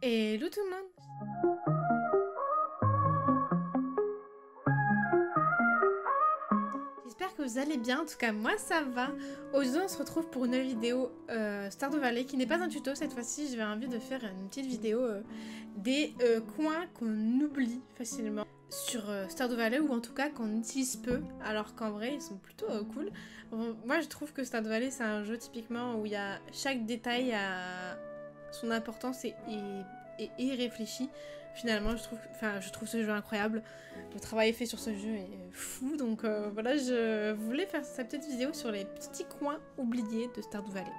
Hello tout le monde. J'espère que vous allez bien, en tout cas moi ça va. Aujourd'hui on se retrouve pour une nouvelle vidéo Stardew Valley qui n'est pas un tuto cette fois-ci. J'avais envie de faire une petite vidéo des coins qu'on oublie facilement sur Stardew Valley, ou en tout cas qu'on utilise peu alors qu'en vrai ils sont plutôt cool. Bon, moi je trouve que Stardew Valley c'est un jeu typiquement où il y a chaque détail à son importance et réfléchi. Finalement, je trouve ce jeu incroyable. Le travail fait sur ce jeu est fou. Donc voilà, je voulais faire cette petite vidéo sur les petits coins oubliés de Stardew Valley.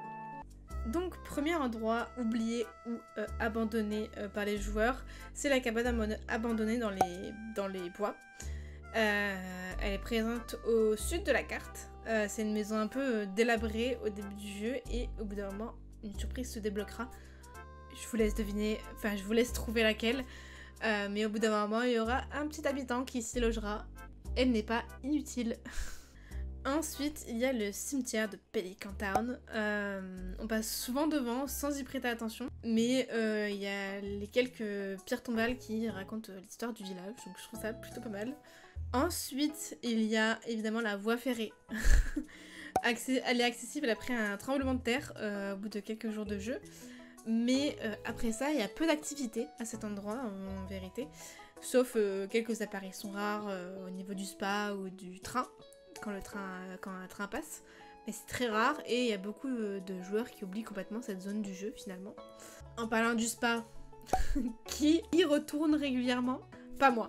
Donc, premier endroit oublié ou abandonné par les joueurs, c'est la cabane abandonnée dans les bois. Elle est présente au sud de la carte. C'est une maison un peu délabrée au début du jeu et au bout d'un moment, une surprise se débloquera. Je vous laisse deviner, enfin je vous laisse trouver laquelle, mais au bout d'un moment il y aura un petit habitant qui s'y logera. Elle n'est pas inutile. Ensuite il y a le cimetière de Pelican Town. On passe souvent devant sans y prêter attention, mais il y a les quelques pierres tombales qui racontent l'histoire du village, donc je trouve ça plutôt pas mal. Ensuite il y a évidemment la voie ferrée. Elle est accessible après un tremblement de terre au bout de quelques jours de jeu. Mais après ça, il y a peu d'activités à cet endroit en vérité, sauf quelques apparitions rares au niveau du spa ou du train, quand un train passe. Mais c'est très rare et il y a beaucoup de joueurs qui oublient complètement cette zone du jeu finalement. En parlant du spa, qui y retourne régulièrement? Pas moi.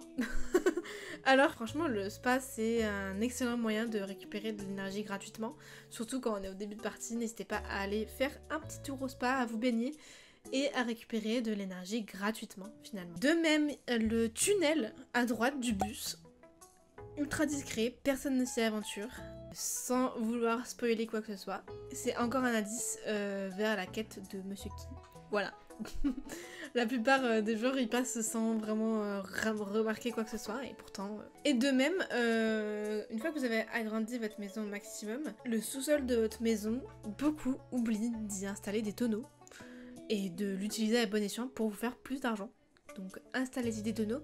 Alors franchement le spa c'est un excellent moyen de récupérer de l'énergie gratuitement, surtout quand on est au début de partie. N'hésitez pas à aller faire un petit tour au spa, à vous baigner et à récupérer de l'énergie gratuitement finalement. De même le tunnel à droite du bus, ultra discret, personne ne s'y aventure. Sans vouloir spoiler quoi que ce soit, c'est encore un indice vers la quête de Monsieur Key. Voilà. La plupart des joueurs ils passent sans vraiment remarquer quoi que ce soit, et pourtant... Et de même, une fois que vous avez agrandi votre maison au maximum, le sous-sol de votre maison, beaucoup oublient d'y installer des tonneaux et de l'utiliser à bon escient pour vous faire plus d'argent. Donc installez-y des tonneaux,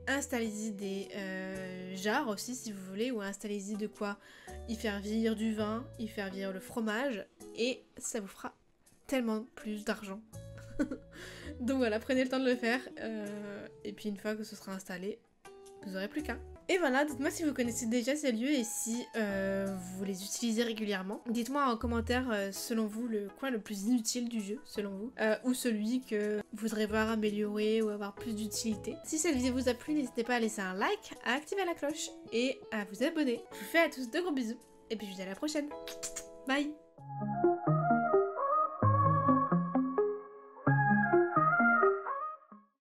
installez-y des jarres aussi si vous voulez, ou installez-y de quoi y faire vieillir du vin, y faire vieillir le fromage, et ça vous fera tellement plus d'argent. Donc voilà, prenez le temps de le faire, et puis une fois que ce sera installé, vous n'aurez plus qu'un. Et voilà, dites-moi si vous connaissez déjà ces lieux et si vous les utilisez régulièrement. Dites-moi en commentaire selon vous le coin le plus inutile du jeu, selon vous, ou celui que vous voudrez voir améliorer ou avoir plus d'utilité. Si cette vidéo vous a plu, n'hésitez pas à laisser un like, à activer la cloche et à vous abonner. Je vous fais à tous de gros bisous, et puis je vous dis à la prochaine. Bye.